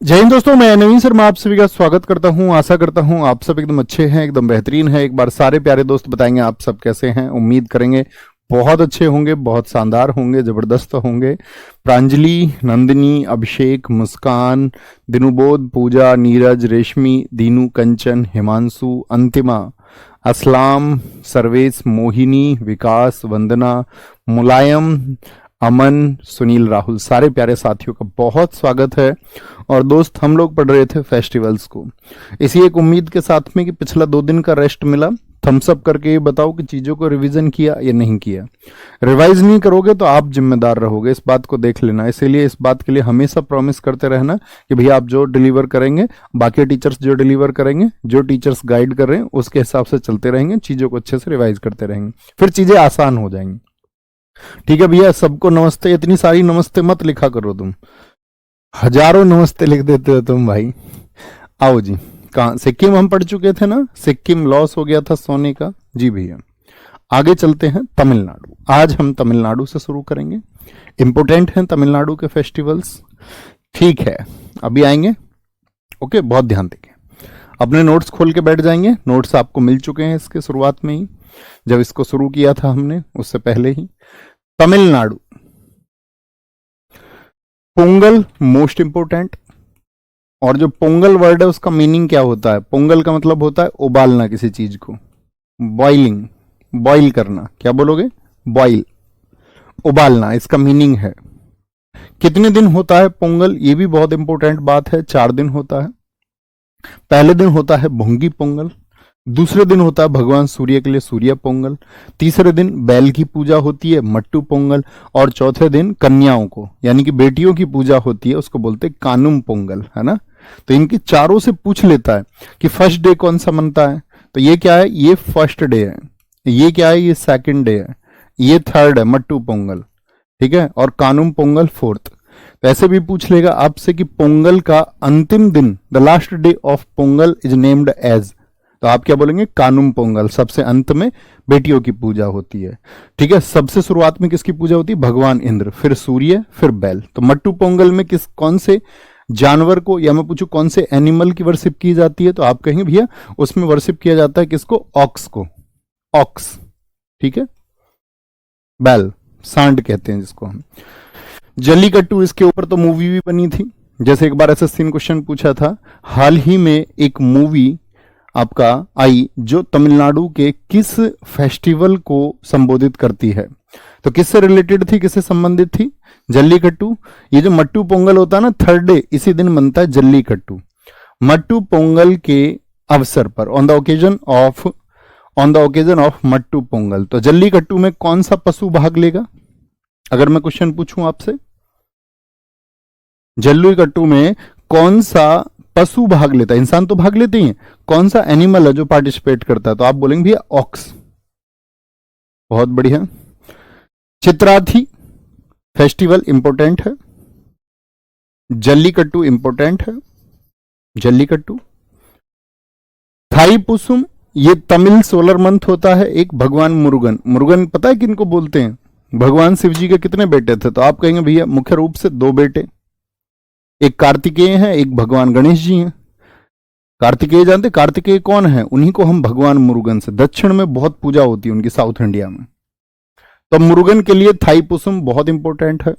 जय हिंद दोस्तों, मैं नवीन शर्मा आप सभी का स्वागत करता हूं। आशा करता हूं आप सब एकदम अच्छे हैं, एकदम बेहतरीन हैं। एक बार सारे प्यारे दोस्त बताएंगे आप सब कैसे हैं। उम्मीद करेंगे बहुत अच्छे होंगे, बहुत शानदार होंगे, जबरदस्त होंगे। प्रांजलि, नंदिनी, अभिषेक, मुस्कान, दिनुबोध, पूजा, नीरज, रेशमी, दीनू, कंचन, हिमांशु, अंतिमा, असलाम, सर्वेश, मोहिनी, विकास, वंदना, मुलायम, अमन, सुनील, राहुल, सारे प्यारे साथियों का बहुत स्वागत है। और दोस्त, हम लोग पढ़ रहे थे फेस्टिवल्स को, इसी एक उम्मीद के साथ में कि पिछला 2 दिन का रेस्ट मिला। थम्स अप करके ये बताओ कि चीजों को रिवीजन किया या नहीं किया। रिवाइज नहीं करोगे तो आप जिम्मेदार रहोगे, इस बात को देख लेना। इसीलिए इस बात के लिए हमेशा प्रॉमिस करते रहना कि भैया आप जो डिलीवर करेंगे, बाकी टीचर्स जो डिलीवर करेंगे, जो टीचर्स गाइड कर रहे हैं उसके हिसाब से चलते रहेंगे, चीजों को अच्छे से रिवाइज करते रहेंगे, फिर चीजें आसान हो जाएंगी। ठीक है भैया, सबको नमस्ते। इतनी सारी नमस्ते मत लिखा करो, तुम हजारों नमस्ते लिख देते हो तुम भाई। आओ जी, कहाँ सिक्किम हम पढ़ चुके थे ना, सिक्किम लॉस हो गया था सोने का। जी भैया, आगे चलते हैं तमिलनाडु। आज हम तमिलनाडु से शुरू करेंगे। इंपोर्टेंट हैं तमिलनाडु के फेस्टिवल्स। ठीक है, अभी आएंगे। ओके, बहुत ध्यान देंगे। अपने नोट्स खोल के बैठ जाएंगे। नोट्स आपको मिल चुके हैं इसके शुरुआत में ही, जब इसको शुरू किया था हमने उससे पहले ही। Tamil Nadu, Pongal most important. और जो पोंगल वर्ड है उसका मीनिंग क्या होता है? पोंगल का मतलब होता है उबालना किसी चीज को, बॉइलिंग, बॉइल करना। क्या बोलोगे? बॉइल, उबालना, इसका मीनिंग है। कितने दिन होता है पोंगल? ये भी बहुत इंपॉर्टेंट बात है। 4 दिन होता है। पहले दिन होता है भोंगी पोंगल, दूसरे दिन होता है भगवान सूर्य के लिए सूर्य पोंगल, तीसरे दिन बैल की पूजा होती है मट्टू पोंगल, और चौथे दिन कन्याओं को यानी कि बेटियों की पूजा होती है, उसको बोलते हैं कानुम पोंगल, है ना। तो इनकी चारों से पूछ लेता है कि फर्स्ट डे कौन सा मनता है, तो ये क्या है? ये फर्स्ट डे है। ये क्या है? ये सेकंड डे है। ये थर्ड है, मट्टू पोंगल, ठीक है। और कानुम पोंगल फोर्थ। तो ऐसे भी पूछ लेगा आपसे कि पोंगल का अंतिम दिन, the last day of Pongal is named as, तो आप क्या बोलेंगे? कानुम पोंगल। सबसे अंत में बेटियों की पूजा होती है, ठीक है। सबसे शुरुआत में किसकी पूजा होती है? भगवान इंद्र, फिर सूर्य, फिर बैल। तो मट्टू पोंगल में कौन से जानवर को, या मैं पूछूं कौन से एनिमल की वर्शिप की जाती है, तो आप कहेंगे भैया उसमें वर्शिप किया जाता है किसको? ऑक्स को, ऑक्स, ठीक है। बैल, सांड कहते हैं जिसको हम। जल्लीकट्टू, इसके ऊपर तो मूवी भी बनी थी। जैसे एक बार एसएससी ने क्वेश्चन पूछा था, हाल ही में एक मूवी आपका आई जो तमिलनाडु के किस फेस्टिवल को संबोधित करती है, तो किससे रिलेटेड थी, किससे संबंधित थी? जल्लीकट्टू। ये जो मट्टू पोंगल होता है ना, थर्ड डे इसी दिन बनता है जल्लीकट्टू। मट्टू पोंगल के अवसर पर, on the occasion of Mattu Pongal. तो जल्लीकट्टू में कौन सा पशु भाग लेगा? अगर मैं क्वेश्चन पूछूं आपसे, जल्लीकट्टू में कौन सा पशु भाग लेता है? इंसान तो भाग लेते हैं, कौन सा एनिमल है जो पार्टिसिपेट करता है? तो आप बोलेंगे भैया ऑक्स। बहुत बढ़िया। चित्राथी फेस्टिवल इंपोर्टेंट है, जल्लीकट्टू इंपोर्टेंट है, जल्लीकट्टू। थाईपुसम, ये तमिल सोलर मंथ होता है। एक भगवान मुरुगन, मुरुगन पता है किनको बोलते हैं? भगवान शिव जी के कितने बेटे थे? तो आप कहेंगे भैया मुख्य रूप से 2 बेटे, एक कार्तिकेय है, एक भगवान गणेश जी हैं। कार्तिकेय जानते? कार्तिकेय कौन है? उन्हीं को हम भगवान मुरुगन से, दक्षिण में बहुत पूजा होती है उनकी, साउथ इंडिया में। तो मुरुगन के लिए थाईपुसम बहुत इंपॉर्टेंट है।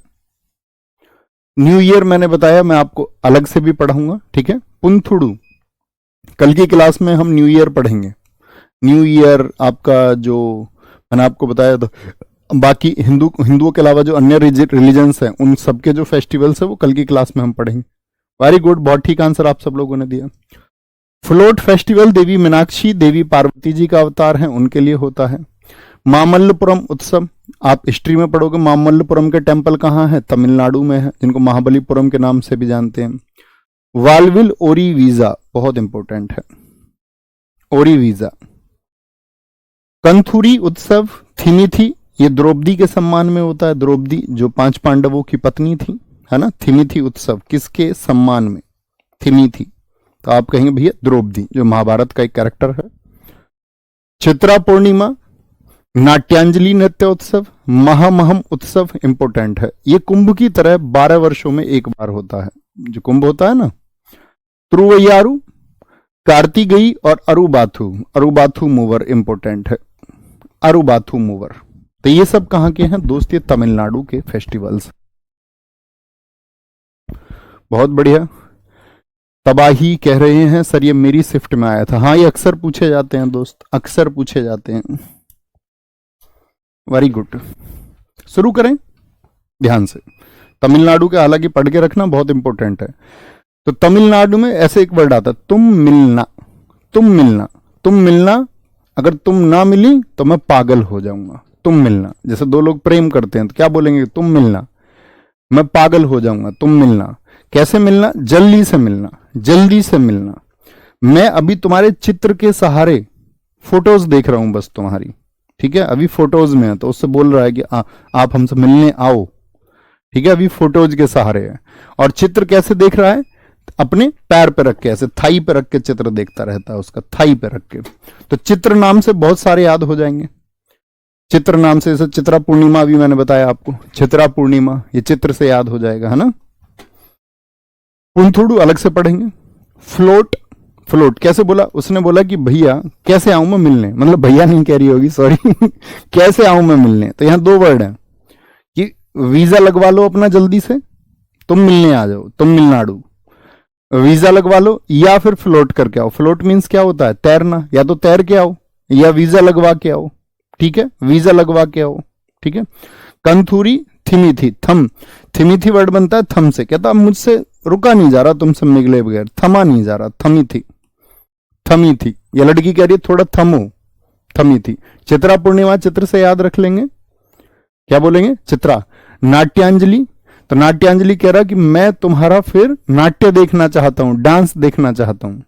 न्यू ईयर मैंने बताया, मैं आपको अलग से भी पढ़ाऊंगा, ठीक है। पुंथुडू, कल की क्लास में हम न्यू ईयर पढ़ेंगे। न्यू ईयर आपका जो मैंने आपको बताया था, बाकी हिंदुओं के अलावा जो अन्य रिलीजन्स हैं उन सबके जो फेस्टिवल्स है वो कल की क्लास में हम पढ़ेंगे। वेरी गुड, बहुत ठीक आंसर आप सब लोगों ने दिया। फ्लोट फेस्टिवल देवी मीनाक्षी, देवी पार्वती जी का अवतार है, उनके लिए होता है। मामल्लपुरम उत्सव, आप हिस्ट्री में पढ़ोगे मामल्लपुरम के टेम्पल कहाँ है? तमिलनाडु में है, जिनको महाबलीपुरम के नाम से भी जानते हैं। वालविल ओरी वीजा बहुत इंपॉर्टेंट है, ओरी वीजा। कंथुरी उत्सव, थिमिथी, ये द्रौपदी के सम्मान में होता है। द्रौपदी जो 5 पांडवों की पत्नी थी, है ना। थिमिथी उत्सव किसके सम्मान में? थिमिथी। तो आप कहेंगे भैया द्रौपदी, जो महाभारत का एक कैरेक्टर है। चित्रा पूर्णिमा, नाट्यांजलि नृत्य उत्सव, महामहम उत्सव इंपोर्टेंट है। ये कुंभ की तरह 12 वर्षों में एक बार होता है। जो कुंभ होता है ना, त्रुवैयारू, कार्तिगई और अरुबाथु। अरुबाथु मूवर इंपोर्टेंट है, अरुबाथु मूवर। तो ये सब कहां के हैं दोस्त? ये तमिलनाडु के फेस्टिवल्स। बहुत बढ़िया। तबाही कह रहे हैं सर ये मेरी शिफ्ट में आया था। हाँ, ये अक्सर पूछे जाते हैं दोस्त, अक्सर पूछे जाते हैं। Very good. शुरू करें ध्यान से। तमिलनाडु के हालांकि पढ़ के रखना बहुत इंपॉर्टेंट है। तो तमिलनाडु में ऐसे एक वर्ड आता है, तुम मिलना। तुम मिलना, तुम मिलना। अगर तुम ना मिली तो मैं पागल हो जाऊंगा। तुम मिलना, जैसे दो लोग प्रेम करते हैं तो क्या बोलेंगे? तुम मिलना, मैं पागल हो जाऊंगा। तुम मिलना। कैसे मिलना? जल्दी से मिलना, जल्दी से मिलना। मैं अभी तुम्हारे चित्र के सहारे फोटोज देख रहा हूं बस तुम्हारी, ठीक है? अभी फोटोज में है तो उससे बोल रहा है कि आप हमसे मिलने आओ, ठीक है? अभी फोटोज के सहारे है। और चित्र कैसे देख रहा है? अपने पैर पे रख के, ऐसे थाई पे रख के चित्र देखता रहता है उसका, थाई पे रख के। तो चित्र नाम से बहुत सारे याद हो जाएंगे। चित्र नाम से, जैसे चित्रा पूर्णिमा अभी मैंने बताया आपको, चित्रा पूर्णिमा, ये चित्र से याद हो जाएगा, है ना? पुंथुडू अलग से पढ़ेंगे। फ्लोट, फ्लोट कैसे बोला? उसने बोला कि भैया कैसे आऊं मैं मिलने, मतलब भैया नहीं कह रही होगी, सॉरी कैसे आऊं मैं मिलने। तो यहां दो वर्ड हैं कि वीजा लगवा लो अपना जल्दी से, तुम मिलने आ जाओ, तुम मिलनाडु। वीजा लगवा लो या फिर फ्लोट करके आओ। फ्लोट मीन्स क्या होता है? तैरना। या तो तैर के आओ या वीजा लगवा के आओ, ठीक है? वीजा लगवा के आओ, ठीक है? कंथूरी, थिमिथी, थम। थिमिथी वर्ड बनता है थम से। कहता मुझसे रुका नहीं जा रहा तुमसे मिले बगैर, थमा नहीं जा रहा। थमी थी, थमी थी। ये लड़की कह रही है थोड़ा थमो, थमी थी। चित्रा पूर्णिमा चित्र से याद रख लेंगे, क्या बोलेंगे? चित्रा। नाट्यांजलि, तो नाट्यांजलि कह रहा कि मैं तुम्हारा फिर नाट्य देखना चाहता हूं, डांस देखना चाहता हूं।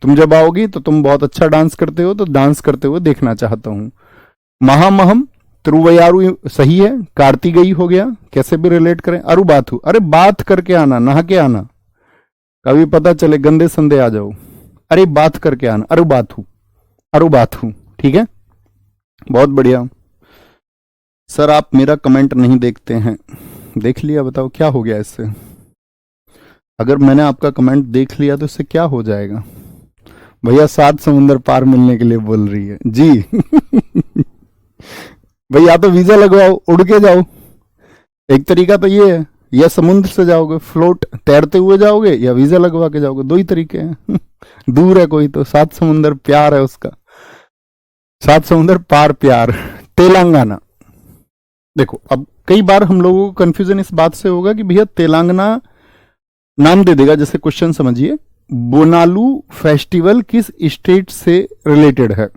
तुम जब आओगी तो तुम बहुत अच्छा डांस करते हो, तो डांस करते हुए देखना चाहता हूं। महामहम, त्रुवयारू सही है। कार्तिगई हो गया, कैसे भी रिलेट करें। अरुबाथु, अरे बात करके आना, नहा के आना, कभी पता चले गंदे संदे आ जाओ। अरे बात करके आना, अरुबाथु, अरुबाथु, ठीक है? बहुत बढ़िया। सर आप मेरा कमेंट नहीं देखते हैं। देख लिया, बताओ क्या हो गया इससे? अगर मैंने आपका कमेंट देख लिया तो इससे क्या हो जाएगा? भैया 7 समुंदर पार मिलने के लिए बोल रही है जी भाई या तो वीजा लगवाओ, उड़ के जाओ, एक तरीका तो ये है, या समुद्र से जाओगे फ्लोट तैरते हुए जाओगे, या वीजा लगवा के जाओगे, दो ही तरीके हैं दूर है कोई तो 7 समुंदर प्यार है उसका, 7 समुंदर पार प्यार। तेलंगाना, देखो अब कई बार हम लोगों को कंफ्यूजन इस बात से होगा कि भैया तेलंगाना नाम दे देगा, जैसे क्वेश्चन समझिए, बोनालू फेस्टिवल किस स्टेट से रिलेटेड है।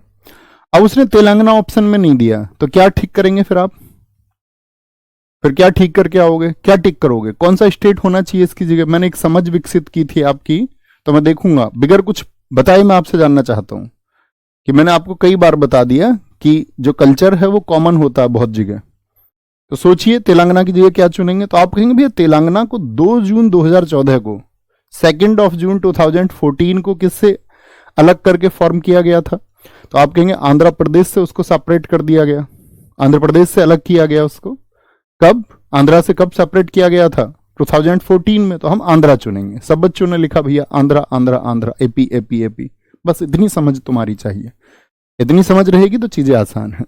अब उसने तेलंगाना ऑप्शन में नहीं दिया, तो क्या ठीक करेंगे फिर आप? फिर क्या ठीक करके आओगे? क्या टिक करोगे? कौन सा स्टेट होना चाहिए इसकी जगह? मैंने एक समझ विकसित की थी आपकी, तो मैं देखूंगा बिगर कुछ बताए। मैं आपसे जानना चाहता हूं कि मैंने आपको कई बार बता दिया कि जो कल्चर है वो कॉमन होता है बहुत जगह। तो सोचिए तेलंगाना की जगह क्या चुनेंगे? तो आप कहेंगे भैया तेलंगाना को 2 जून 2014 को, 2 जून 2014 को किससे अलग करके फॉर्म किया गया था? तो आप कहेंगे आंध्र प्रदेश से उसको सेपरेट कर दिया गया, आंध्र प्रदेश से अलग किया गया उसको। कब? आंध्रा से कब सेपरेट किया गया था? 2014 में। तो हम आंध्रा चुनेंगे। सब बच्चों ने लिखा भैया Andhra Andhra Andhra, AP AP AP. बस इतनी समझ तुम्हारी चाहिए, इतनी समझ रहेगी तो चीजें आसान है।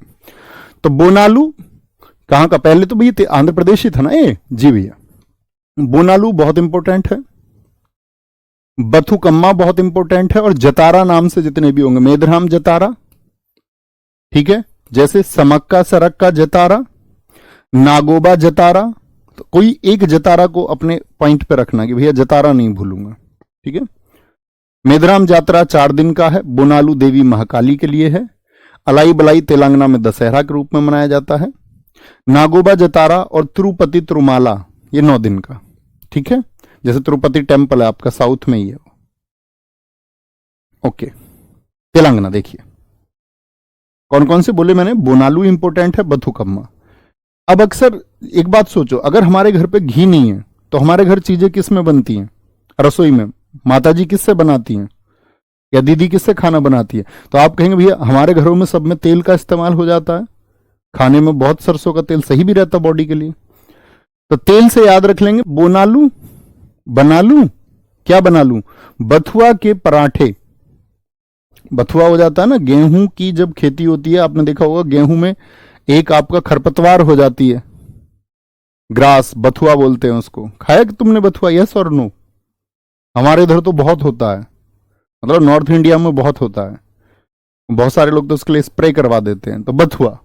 तो बोनालू कहां का? पहले तो भैया आंध्र प्रदेश ही था ना ये जी भैया। बोनालू बहुत इंपॉर्टेंट है, बथुकम्मा बहुत इंपॉर्टेंट है, और जतारा नाम से जितने भी होंगे, मेधराम जतारा, ठीक है, जैसे समक्का सरक्का जतारा, नागोबा जतारा। तो कोई एक जतारा को अपने पॉइंट पे रखना कि भैया जतारा नहीं भूलूंगा, ठीक है। मेधराम यात्रा 4 दिन का है, बोनालू देवी महाकाली के लिए है। अलाई बलाई तेलंगाना में दशहरा के रूप में मनाया जाता है। नागोबा जतारा और तिरुपति तिरुमाला ये 9 दिन का, ठीक है। जैसे तिरुपति टेम्पल है आपका साउथ में ही है। ओके, तेलंगाना देखिए कौन कौन से बोले मैंने। बोनालू इंपोर्टेंट है, बथुकम्मा। अब अक्सर एक बात सोचो, अगर हमारे घर पे घी नहीं है तो हमारे घर चीजें किस में बनती हैं? रसोई में माताजी किससे बनाती हैं या दीदी किससे खाना बनाती है? तो आप कहेंगे भैया हमारे घरों में सब में तेल का इस्तेमाल हो जाता है, खाने में बहुत सरसों का तेल सही भी रहता बॉडी के लिए। तो तेल से याद रख लेंगे बोनालू, बनालू, क्या बना लूं? बथुआ के पराठे। बथुआ हो जाता है ना, गेहूं की जब खेती होती है, आपने देखा होगा गेहूं में एक आपका खरपतवार हो जाती है, ग्रास, बथुआ बोलते हैं उसको। खाया कि तुमने बथुआ? यस और नो? हमारे इधर तो बहुत होता है, मतलब नॉर्थ इंडिया में बहुत होता है, बहुत सारे लोग तो उसके लिए स्प्रे करवा देते हैं। तो बथुआ,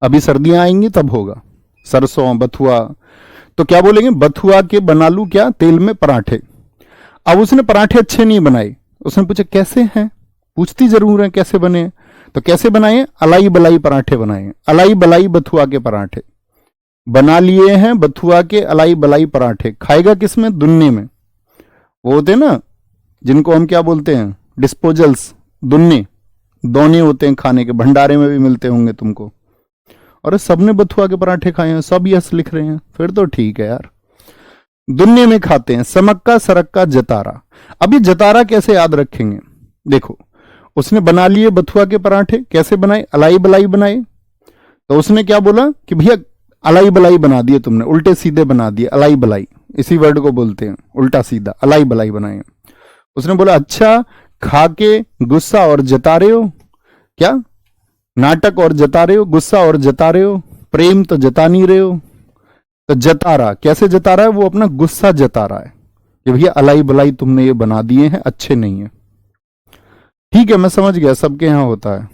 अभी सर्दियां आएंगी तब होगा, सरसों, बथुआ। तो क्या बोलेंगे? बथुआ के बना लूं क्या? तेल में पराठे। अब उसने पराठे अच्छे नहीं बनाए, उसने पूछा कैसे हैं, पूछती जरूर है कैसे बने। तो कैसे बनाए? अलाई बलाई पराठे बनाए, अलाई बलाई बथुआ के पराठे बना लिए हैं, बथुआ के अलाई बलाई पराठे। खाएगा किसमें? दुन्ने में। वो होते हैं ना जिनको हम क्या बोलते हैं, डिस्पोजल्स, दुन्ने, दोने होते हैं खाने के, भंडारे में भी मिलते होंगे तुमको। और सबने बथुआ के पराठे खाए हैं, सब यस लिख रहे हैं, फिर तो ठीक है यार। दुन्ने में खाते हैं, समक्का सरक्का जतारा। अब ये जतारा कैसे याद रखेंगे? देखो, उसने बना लिए बथुआ के पराठे, कैसे बनाए? अलाई बलाई बनाए। तो उसने क्या बोला कि भैया अलाई बलाई बना दिए तुमने, उल्टे सीधे बना दिए, अलाई बलाई, इसी वर्ड को बोलते हैं उल्टा सीधा, अलाई बलाई बनाए। उसने बोला अच्छा, खा के गुस्सा और जता रहे हो क्या? नाटक और जता रहे हो, गुस्सा और जता रहे हो, प्रेम तो जता नहीं रहे हो। तो जता रहा, कैसे जता रहा है? वो अपना गुस्सा जता रहा है कि भैया अलाई बलाई तुमने ये बना दिए हैं, अच्छे नहीं है। ठीक है, मैं समझ गया, सबके यहां होता है,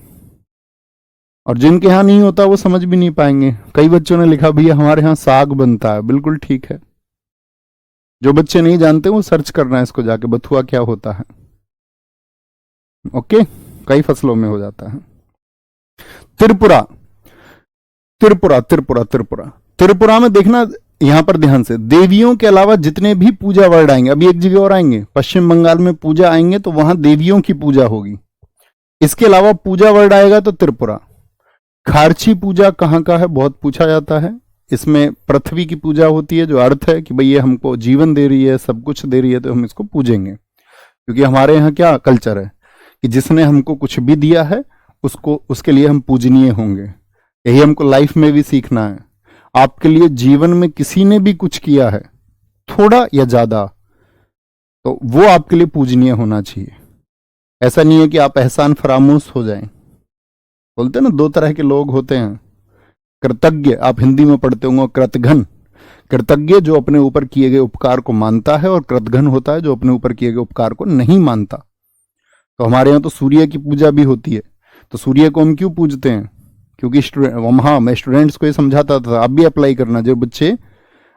और जिनके यहां नहीं होता वो समझ भी नहीं पाएंगे। कई बच्चों ने लिखा भैया हमारे यहां साग बनता है, बिल्कुल ठीक है। जो बच्चे नहीं जानते वो सर्च करना है इसको जाके, बथुआ क्या होता है। ओके, कई फसलों में हो जाता है। त्रिपुरा, त्रिपुरा त्रिपुरा त्रिपुरा, त्रिपुरा में देखना, यहां पर ध्यान से, देवियों के अलावा जितने भी पूजा वर्ड आएंगे, अभी एक जगह और आएंगे, पश्चिम बंगाल में पूजा आएंगे तो वहां देवियों की पूजा होगी। इसके अलावा पूजा वर्ड आएगा तो त्रिपुरा। खारची पूजा कहां का है, बहुत पूछा जाता है। इसमें पृथ्वी की पूजा होती है, जो अर्थ है कि भाई ये हमको जीवन दे रही है, सब कुछ दे रही है, तो हम इसको पूजेंगे। क्योंकि हमारे यहाँ क्या कल्चर है कि जिसने हमको कुछ भी दिया है उसको, उसके लिए हम पूजनीय होंगे। यही हमको लाइफ में भी सीखना है। आपके लिए जीवन में किसी ने भी कुछ किया है, थोड़ा या ज्यादा, तो वो आपके लिए पूजनीय होना चाहिए। ऐसा नहीं है कि आप एहसान फरामोश हो जाएं। बोलते हैं ना, दो तरह के लोग होते हैं, कृतज्ञ, आप हिंदी में पढ़ते होंगे, कृतघ्न। कृतज्ञ जो अपने ऊपर किए गए उपकार को मानता है, और कृतघ्न होता है जो अपने ऊपर किए गए उपकार को नहीं मानता। तो हमारे यहाँ तो सूर्य की पूजा भी होती है। तो सूर्य को हम क्यों पूजते हैं? क्योंकि हाँ, मैं स्टूडेंट्स को ये समझाता था, आप भी अप्लाई करना। जो बच्चे,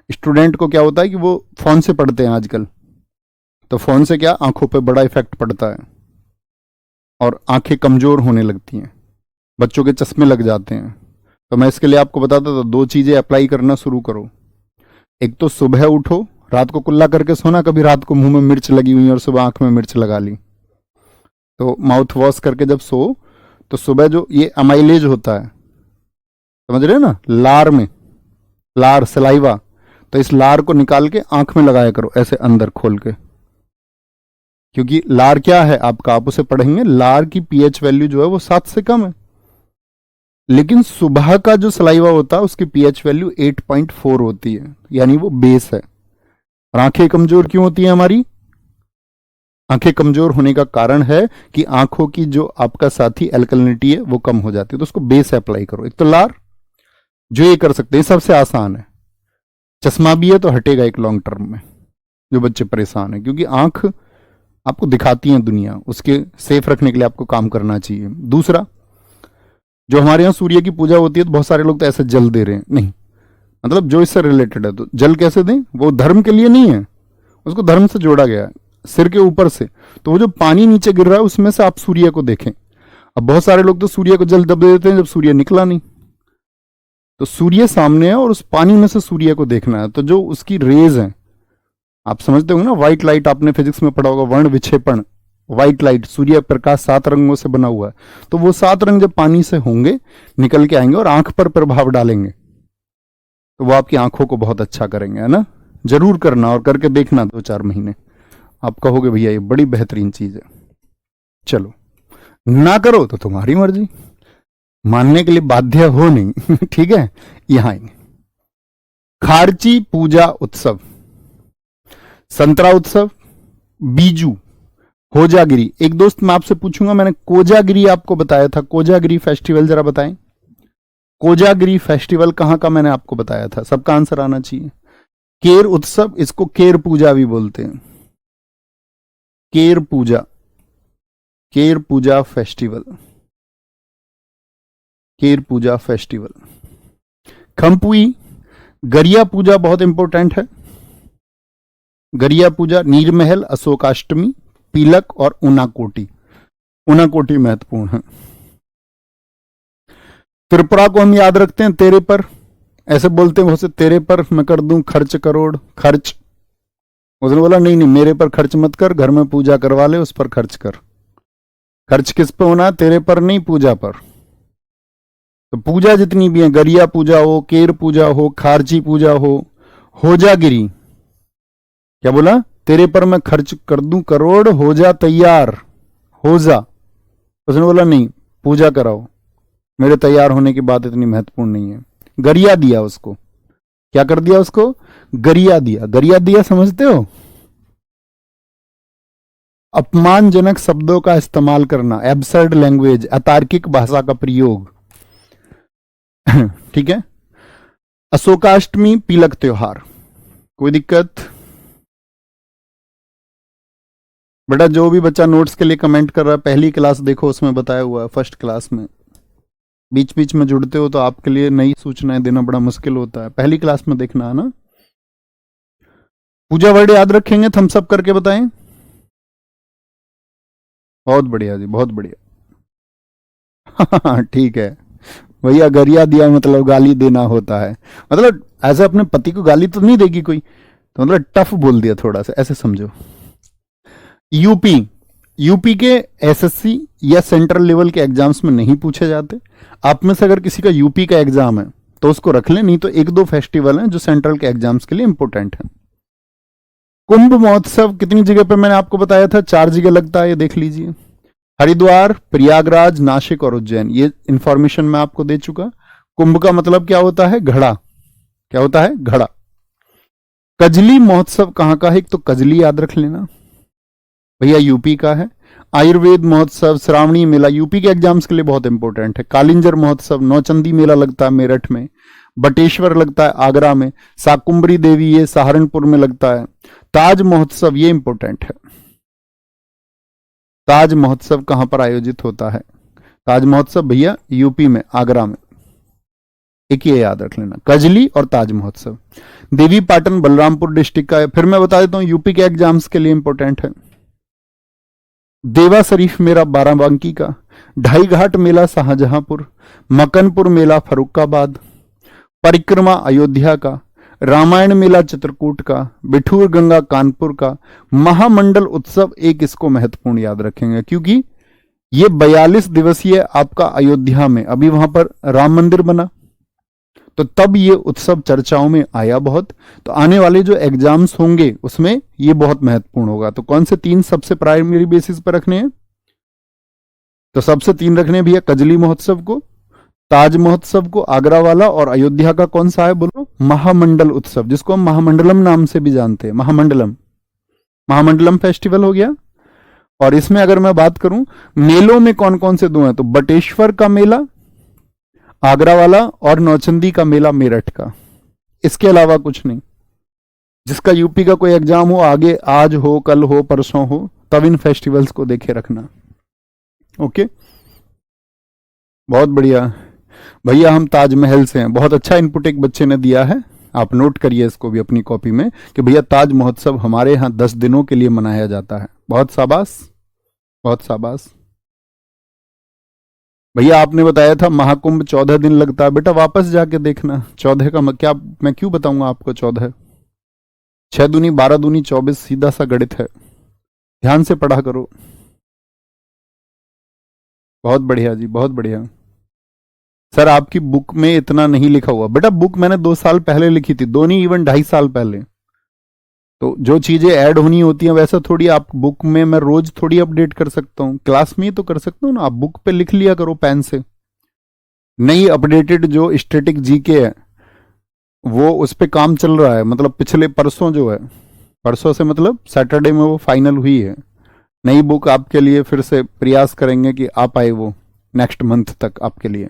स्टूडेंट को क्या होता है कि वो फोन से पढ़ते हैं आजकल, तो फोन से क्या आंखों पे बड़ा इफेक्ट पड़ता है और आंखें कमजोर होने लगती हैं, बच्चों के चश्मे लग जाते हैं। तो मैं इसके लिए आपको बताता था, दो चीजें अप्लाई करना शुरू करो। एक तो सुबह उठो, रात को कुल्ला करके सोना, कभी रात को मुंह में मिर्च लगी हुई और सुबह आंख में मिर्च लगा ली। तो माउथ वॉश करके जब सो, तो सुबह जो ये अमाइलेज होता है, समझ रहे हैं ना, लार में, लार सलाइवा, तो इस लार को निकाल के आंख में लगाया करो, ऐसे अंदर खोल के। क्योंकि लार क्या है आपका, आप उसे पढ़ेंगे, लार की पीएच वैल्यू जो है वो 7 से कम है। लेकिन सुबह का जो सलाइवा होता है उसकी पीएच वैल्यू 8.4 होती है, यानी वो बेस है। और आंखें कमजोर क्यों होती हैं हमारी? आंखें कमजोर होने का कारण है कि आंखों की जो आपका साथी एल्कलिनिटी है वो कम हो जाती है। तो उसको बेस अप्लाई करो। एक तो लार, जो ये कर सकते हैं, सबसे आसान है। चश्मा भी है तो हटेगा एक लॉन्ग टर्म में, जो बच्चे परेशान हैं, क्योंकि आंख आपको दिखाती है दुनिया, उसके सेफ रखने के लिए आपको काम करना चाहिए। दूसरा, जो हमारे यहाँ सूर्य की पूजा होती है, तो बहुत सारे लोग तो ऐसे जल दे रहे हैं, नहीं, मतलब जो इससे रिलेटेड है, तो जल कैसे दें? वो धर्म के लिए नहीं है, उसको धर्म से जोड़ा गया है, सिर के ऊपर से। तो वो जो पानी नीचे गिर रहा है उसमें से आप सूर्य को देखें। अब बहुत सारे लोग तो सूर्य को जल दब देते हैं जब सूर्य निकला नहीं। तो सूर्य सामने है और उस पानी में से सूर्य को देखना है। तो जो उसकी रेज है, आप समझते होंगे ना, व्हाइट लाइट, आपने फिजिक्स में पढ़ा होगा, वर्ण विक्षेपण, व्हाइट लाइट, सूर्य प्रकाश 7 रंगों से बना हुआ है। तो वो 7 रंग जब पानी से होंगे, निकल के आएंगे और आंख पर प्रभाव डालेंगे, तो वो आपकी आंखों को बहुत अच्छा करेंगे, है ना। जरूर करना और करके देखना 2-4 महीने, आप कहोगे भैया ये बड़ी बेहतरीन चीज है। चलो, ना करो तो तुम्हारी मर्जी, मानने के लिए बाध्य हो नहीं। ठीक है, यहां आएंगे। खारची पूजा उत्सव, संतरा उत्सव, बीजू, होजागिरी। एक दोस्त मैं आपसे पूछूंगा, मैंने कोजागिरी आपको बताया था, कोजागिरी फेस्टिवल जरा बताएं। कोजागिरी फेस्टिवल कहां का मैंने आपको बताया था, सबका आंसर आना चाहिए। केर उत्सव, इसको केर पूजा भी बोलते हैं, केर पूजा, केर पूजा फेस्टिवल, केर पूजा फेस्टिवल। खंपुई, गरिया पूजा बहुत इंपॉर्टेंट है, गरिया पूजा, नीरमहल, अशोकाष्टमी, पीलक और ऊनाकोटी। ऊनाकोटी महत्वपूर्ण है। त्रिपुरा को हम याद रखते हैं तेरे पर, ऐसे बोलते हैं बहुत से, तेरे पर मैं कर दूं खर्च करोड़, खर्च। उसने बोला नहीं नहीं, मेरे पर खर्च मत कर, घर में पूजा करवा ले, उस पर खर्च कर। खर्च किस पे होना है, तेरे पर नहीं, पूजा पर। तो पूजा जितनी भी है, गरिया पूजा हो, केर पूजा हो, खारची पूजा हो, होजागिरी, क्या बोला, तेरे पर मैं खर्च कर दूं करोड़, हो जा तैयार, हो जा। उसने बोला नहीं, पूजा कराओ, मेरे तैयार होने की बात इतनी महत्वपूर्ण नहीं है। गरिया दिया उसको, क्या कर दिया उसको, गरिया दिया। गरिया दिया समझते हो, अपमानजनक शब्दों का इस्तेमाल करना, एब्सर्ड लैंग्वेज, अतार्किक भाषा का प्रयोग। ठीक है। अशोकाष्टमी, पीलक त्योहार, कोई दिक्कत? बेटा जो भी बच्चा नोट्स के लिए कमेंट कर रहा है, पहली क्लास देखो, उसमें बताया हुआ है, फर्स्ट क्लास में। बीच बीच में जुड़ते हो तो आपके लिए नई सूचनाएं देना बड़ा मुश्किल होता है, पहली क्लास में देखना है ना। पूजा वर्ड याद रखेंगे, थम्स अप करके बताएं। बहुत बढ़िया जी, बहुत बढ़िया। ठीक है भैया, गरिया दिया मतलब गाली देना होता है, मतलब ऐसे अपने पति को गाली तो नहीं देगी कोई, तो मतलब टफ बोल दिया थोड़ा सा, ऐसे समझो। यूपी, यूपी के एसएससी या सेंट्रल लेवल के एग्जाम्स में नहीं पूछे जाते। आप में से अगर किसी का यूपी का एग्जाम है तो उसको रख लें, नहीं तो एक दो फेस्टिवल हैं जो सेंट्रल के एग्जाम्स के लिए इंपॉर्टेंट है। कुंभ महोत्सव कितनी जगह पे मैंने आपको बताया था, 4 जगह लगता है, ये देख लीजिए। हरिद्वार, प्रयागराज, नासिक और उज्जैन, ये इंफॉर्मेशन मैं आपको दे चुका। कुंभ का मतलब क्या होता है, घड़ा, क्या होता है, घड़ा। कजली महोत्सव कहां का है, एक तो कजली याद रख लेना भैया, यूपी का है। आयुर्वेद महोत्सव, श्रावणी मेला, यूपी के एग्जाम्स के लिए बहुत इंपॉर्टेंट है। कालिंजर महोत्सव, नौचंदी मेला लगता है मेरठ में। बटेश्वर लगता है आगरा में। साकुम्बरी देवी ये सहारनपुर में लगता है। ताज महोत्सव ये इंपॉर्टेंट है। ताज महोत्सव कहां पर आयोजित होता है, ताज महोत्सव भैया यूपी में, आगरा में। एक ये याद रख लेना, कजली और ताज महोत्सव। देवी पाटन बलरामपुर डिस्ट्रिक्ट का है। फिर मैं बता देता हूं यूपी के एग्जाम्स के लिए इंपॉर्टेंट है। देवा शरीफ मेला बाराबंकी का, ढाई घाट मेला शाहजहांपुर, मकनपुर मेला फरुखाबाद, परिक्रमा अयोध्या का, रामायण मेला चित्रकूट का, बिठूर गंगा कानपुर का, महामंडल उत्सव एक इसको महत्वपूर्ण याद रखेंगे क्योंकि ये 42 दिवसीय आपका अयोध्या में, अभी वहां पर राम मंदिर बना तो तब ये उत्सव चर्चाओं में आया बहुत। तो आने वाले जो एग्जाम्स होंगे उसमें ये बहुत महत्वपूर्ण होगा। तो कौन से 3 सबसे प्राइमरी बेसिस पर रखने हैं, तो सबसे 3 रखने हैं भैया, कजली महोत्सव को, ताज महोत्सव को आगरा वाला, और अयोध्या का कौन सा है बोलो, महामंडल उत्सव, जिसको हम महामंडलम नाम से भी जानते हैं। महामंडलम, महामंडलम फेस्टिवल हो गया। और इसमें अगर मैं बात करूं मेलों में कौन कौन से 2 हैं, तो बटेश्वर का मेला आगरा वाला और नौचंदी का मेला मेरठ का, इसके अलावा कुछ नहीं। जिसका यूपी का कोई एग्जाम हो आगे, आज हो, कल हो, परसों हो, तब इन फेस्टिवल्स को देखे रखना। ओके, बहुत बढ़िया भैया, हम ताजमहल से हैं। बहुत अच्छा इनपुट एक बच्चे ने दिया है, आप नोट करिए इसको भी अपनी कॉपी में कि भैया ताज महोत्सव हमारे यहाँ 10 दिनों के लिए मनाया जाता है। बहुत शाबाश, बहुत शाबाश भैया। आपने बताया था महाकुंभ 14 दिन लगता है, बेटा वापस जाके देखना 14 का क्या, मैं क्यों बताऊंगा आपको 14, 6 दूनी 12 दूनी 24, सीधा सा गणित है, ध्यान से पढ़ा करो। बहुत बढ़िया जी, बहुत बढ़िया। सर आपकी बुक में इतना नहीं लिखा हुआ, बेटा बुक मैंने 2 साल पहले लिखी थी, 2 नहीं इवन 2.5 साल पहले। तो जो चीजें ऐड होनी होती हैं वैसा थोड़ी आप बुक में मैं रोज थोड़ी अपडेट कर सकता हूँ, क्लास में ही तो कर सकता हूँ ना। आप बुक पे लिख लिया करो पेन से, नई अपडेटेड जो स्टैटिक जीके है वो उस पे काम चल रहा है, मतलब पिछले परसों जो है परसों से मतलब सैटरडे में वो फाइनल हुई है। नई बुक आपके लिए फिर से प्रयास करेंगे कि आ पाए वो नेक्स्ट मंथ तक आपके लिए।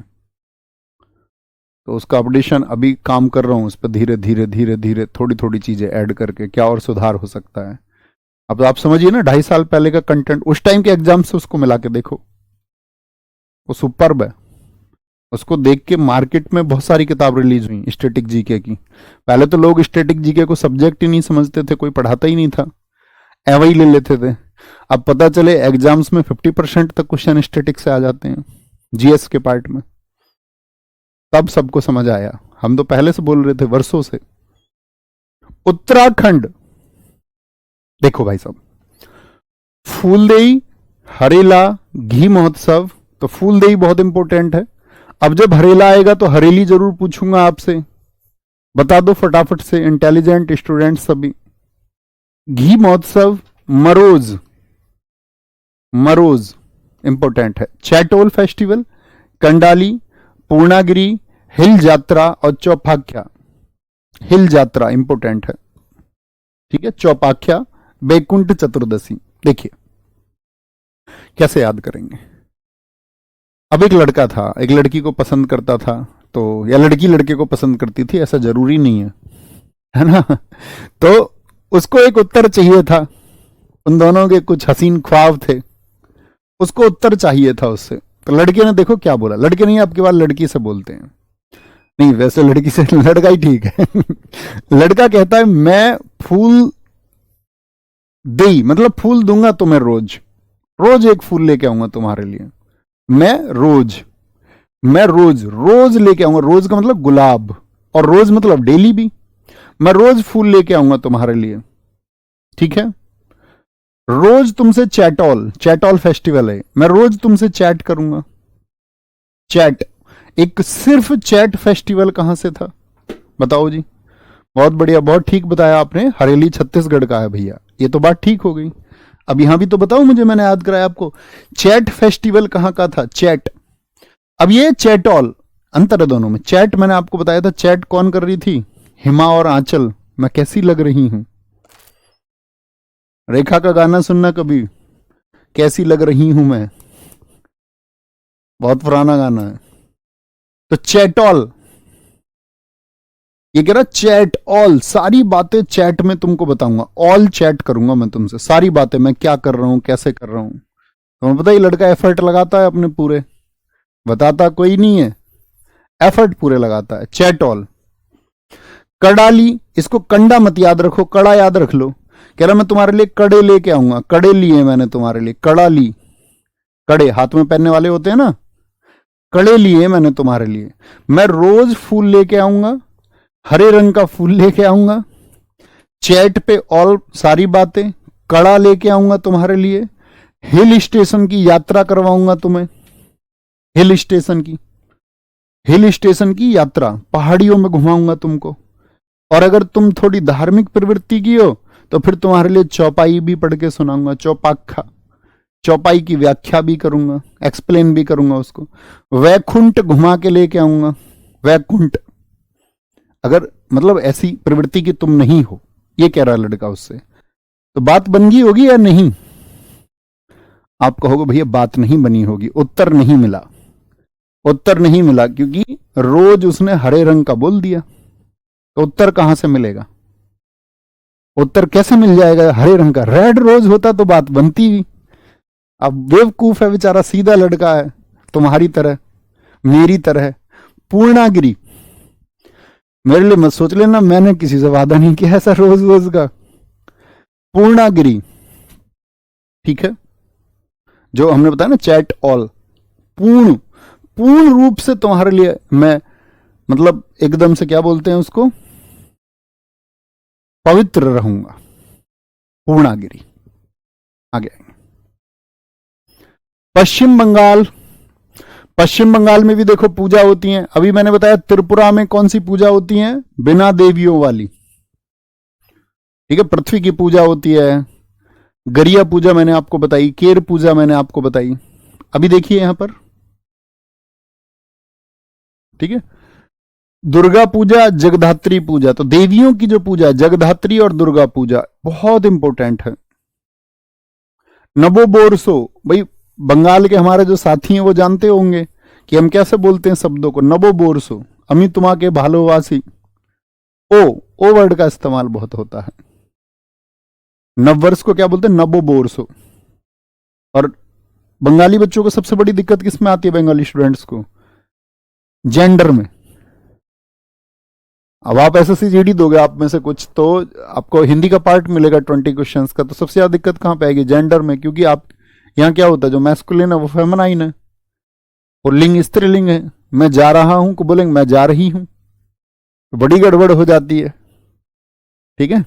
तो उसका अपडेशन अभी काम कर रहा हूँ उस पर, धीरे धीरे धीरे धीरे थोड़ी थोड़ी चीज़ें ऐड करके क्या और सुधार हो सकता है। अब तो आप समझिए ना, 2.5 साल पहले का कंटेंट उस टाइम के एग्जाम से उसको मिला के देखो, वो सुपर्ब है। उसको देख के मार्केट में बहुत सारी किताब रिलीज हुई स्टैटिक जीके की। पहले तो लोग स्टैटिक जीके को सब्जेक्ट ही नहीं समझते थे, कोई पढ़ाता ही नहीं था, एवं ही ले लेते थे। अब पता चले एग्जाम्स में 50% तक क्वेश्चन स्टैटिक से आ जाते हैं जीएस के पार्ट में। तब सबको समझ आया, हम तो पहले से बोल रहे थे वर्षों से। उत्तराखंड देखो भाई साहब, फूलदेई, हरेला, घी महोत्सव। तो फूलदेई बहुत इंपॉर्टेंट है। अब जब हरेला आएगा तो हरेली जरूर पूछूंगा आपसे, बता दो फटाफट से इंटेलिजेंट स्टूडेंट सभी। घी महोत्सव, मरोज, मरोज इंपॉर्टेंट है। चैटोल फेस्टिवल, कंडाली, पूर्णागिरी, हिल यात्रा और चौपाख्या। हिल यात्रा इंपॉर्टेंट है, ठीक है। चौपाख्या, बैकुंठ चतुर्दशी। देखिए कैसे याद करेंगे। अब एक लड़का था, एक लड़की को पसंद करता था, तो या लड़की लड़के को पसंद करती थी, ऐसा जरूरी नहीं है ना। तो उसको एक उत्तर चाहिए था, उन दोनों के कुछ हसीन ख्वाब थे, उसको उत्तर चाहिए था उससे। तो लड़के ने देखो क्या बोला, लड़के नहीं आपके बात लड़की से बोलते हैं, नहीं वैसे लड़की से लड़का ही ठीक है। लड़का कहता है मैं फूल दे, मतलब फूल दूंगा तुम्हें रोज, रोज एक फूल लेके आऊंगा तुम्हारे लिए। मैं रोज रोज लेके आऊंगा, रोज का मतलब गुलाब, और रोज मतलब डेली भी। मैं रोज फूल लेके आऊंगा तुम्हारे लिए, ठीक है। रोज तुमसे चैटॉल, चैटॉल फेस्टिवल है, मैं रोज तुमसे चैट करूंगा। चैट, एक सिर्फ चैट फेस्टिवल कहां से था बताओ जी। बहुत बढ़िया, बहुत ठीक बताया आपने, हरेली छत्तीसगढ़ का है भैया, ये तो बात ठीक हो गई। अब यहां भी तो बताओ मुझे, मैंने याद कराया आपको, चैट फेस्टिवल कहां का था, चैट। अब ये चैटॉल, अंतर है दोनों में। चैट मैंने आपको बताया था, चैट कौन कर रही थी, हिमा और आंचल, मैं कैसी लग रही हूं। रेखा का गाना सुनना कभी, कैसी लग रही हूं मैं, बहुत पुराना गाना है। तो चैटॉल, ये कह रहा चैट ऑल, सारी बातें चैट में तुमको बताऊंगा, ऑल चैट करूंगा मैं तुमसे, सारी बातें, मैं क्या कर रहा हूं, कैसे कर रहा हूं। तुम्हें पता ही लड़का एफर्ट लगाता है अपने पूरे, बताता कोई नहीं है, एफर्ट पूरे लगाता है। Chat all. कड़ाली, इसको कंडा मत याद रखो, कड़ा याद रख लो। कह रहा मैं तुम्हारे लिए कड़े लेके आऊंगा, कड़े लिए मैंने तुम्हारे लिए, कड़ा ली, कड़े हाथ में पहनने वाले होते हैं ना, कड़े लिए मैंने तुम्हारे लिए। मैं रोज फूल लेके आऊंगा, हरे रंग का फूल लेके आऊंगा। चैट पे ऑल सारी बातें, कड़ा लेके आऊंगा तुम्हारे लिए। हिल स्टेशन की यात्रा करवाऊंगा तुम्हें, हिल स्टेशन की, हिल स्टेशन की यात्रा, पहाड़ियों में घुमाऊंगा तुमको। और अगर तुम थोड़ी धार्मिक प्रवृत्ति की हो तो फिर तुम्हारे लिए चौपाई भी पढ़ के सुनाऊंगा, चौपाखा, चौपाई की व्याख्या भी करूंगा, एक्सप्लेन भी करूंगा उसको। वैकुंठ घुमा के लेके आऊंगा, वैकुंठ, अगर मतलब ऐसी प्रवृत्ति की तुम नहीं हो, ये कह रहा लड़का उससे। तो बात बन गई होगी या नहीं? आप कहोगे भैया बात नहीं बनी होगी, उत्तर नहीं मिला, उत्तर नहीं मिला क्योंकि रोज उसने हरे रंग का बोल दिया, तो उत्तर कहां से मिलेगा, उत्तर कैसे मिल जाएगा हरे रंग का, रेड रोज होता तो बात बनती भी। अब बेवकूफ है बेचारा, सीधा लड़का है, तुम्हारी तरह मेरी तरह। पूर्णागिरी, मेरे लिए मत सोच लेना, मैंने किसी से वादा नहीं किया ऐसा रोज रोज का। पूर्णागिरी, ठीक है, जो हमने बताया ना चैट ऑल, पूर्ण, पूर्ण रूप से तुम्हारे लिए मैं, मतलब एकदम से क्या बोलते हैं उसको, पवित्र रहूंगा। पूर्णागिरी आगे आएंगे। पश्चिम बंगाल, पश्चिम बंगाल में भी देखो पूजा होती है। अभी मैंने बताया त्रिपुरा में कौन सी पूजा होती है, बिना देवियों वाली, ठीक है, पृथ्वी की पूजा होती है। गरिया पूजा मैंने आपको बताई, केर पूजा मैंने आपको बताई। अभी देखिए यहां पर, ठीक है, दुर्गा पूजा, जगधात्री पूजा, तो देवियों की जो पूजा, जगधात्री और दुर्गा पूजा बहुत इंपॉर्टेंट है। नबो बोरसो, भाई बंगाल के हमारे जो साथी हैं वो जानते होंगे कि हम कैसे बोलते हैं शब्दों को। नबो बोरसो, अमी तुमा के भालोवासी, ओ वर्ड का इस्तेमाल बहुत होता है। नववर्ष को क्या बोलते हैं? नबो बोरसो। और बंगाली बच्चों को सबसे बड़ी दिक्कत किस में आती है? बंगाली स्टूडेंट्स को जेंडर में। अब आप एसएससी जीडी दोगे आप में से कुछ, तो आपको हिंदी का पार्ट मिलेगा 20 क्वेश्चंस का, तो सबसे ज्यादा दिक्कत कहां पे आएगी? जेंडर में। क्योंकि आप यहाँ क्या होता है, जो मैस्कुलिन है वो फेमिनाइन है और लिंग स्त्रीलिंग है। मैं जा रहा हूं को बोलेंगे मैं जा रही हूं, तो बड़ी गड़बड़ हो जाती है। ठीक है।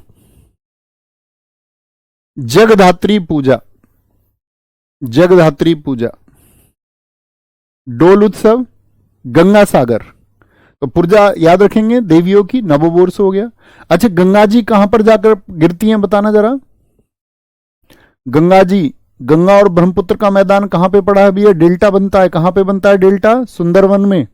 जगधात्री पूजा, जगधात्री पूजा, डोल उत्सव, गंगा सागर, तो पूजा याद रखेंगे देवियों की, नववर्ष हो गया। अच्छा, गंगा जी कहां पर जाकर गिरती हैं बताना जरा। गंगा जी, गंगा और ब्रह्मपुत्र का मैदान कहां पे पड़ा है भैया? डेल्टा बनता है। कहां पे बनता है डेल्टा? सुंदरवन में।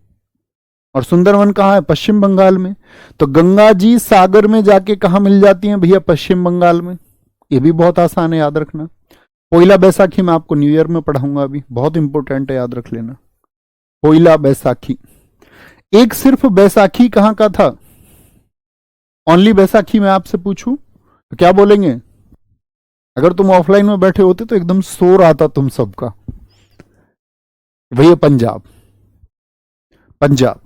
और सुंदरवन कहां है? पश्चिम बंगाल में। तो गंगा जी सागर में जाके कहां मिल जाती हैं भैया? पश्चिम बंगाल में। ये भी बहुत आसान है याद रखना। पोइला बैसाखी मैं आपको न्यू ईयर में पढ़ाऊंगा, अभी बहुत इंपॉर्टेंट है, याद रख लेना। पोइला बैसाखी। एक सिर्फ बैसाखी कहां का था? ओनली बैसाखी मैं आपसे पूछूं तो क्या बोलेंगे? अगर तुम ऑफलाइन में बैठे होते तो एकदम शोर आता तुम सबका। भैया पंजाब, पंजाब।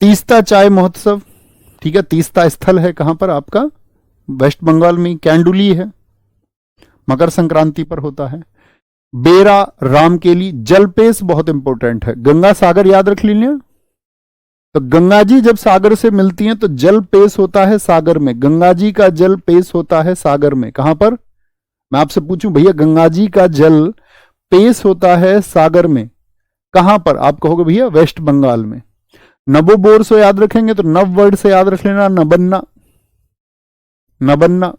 तीस्ता चाय महोत्सव, ठीक है, तीस्ता स्थल है कहां पर आपका? वेस्ट बंगाल में। कैंडुली है, मकर संक्रांति पर होता है। बेरा, रामकेली, जलपेश बहुत इंपॉर्टेंट है। गंगा सागर याद रख लीजिए। तो गंगा जी जब सागर से मिलती हैं तो जल पेश होता है सागर में। गंगा जी का जल पेश होता है सागर में। कहां पर? मैं आपसे पूछूं भैया, गंगा जी का जल पेश होता है सागर में, कहां पर? आप कहोगे भैया वेस्ट बंगाल में। नबो बोर से याद रखेंगे तो नव वर्ड से याद रख लेना, नबन्ना, नबन्ना।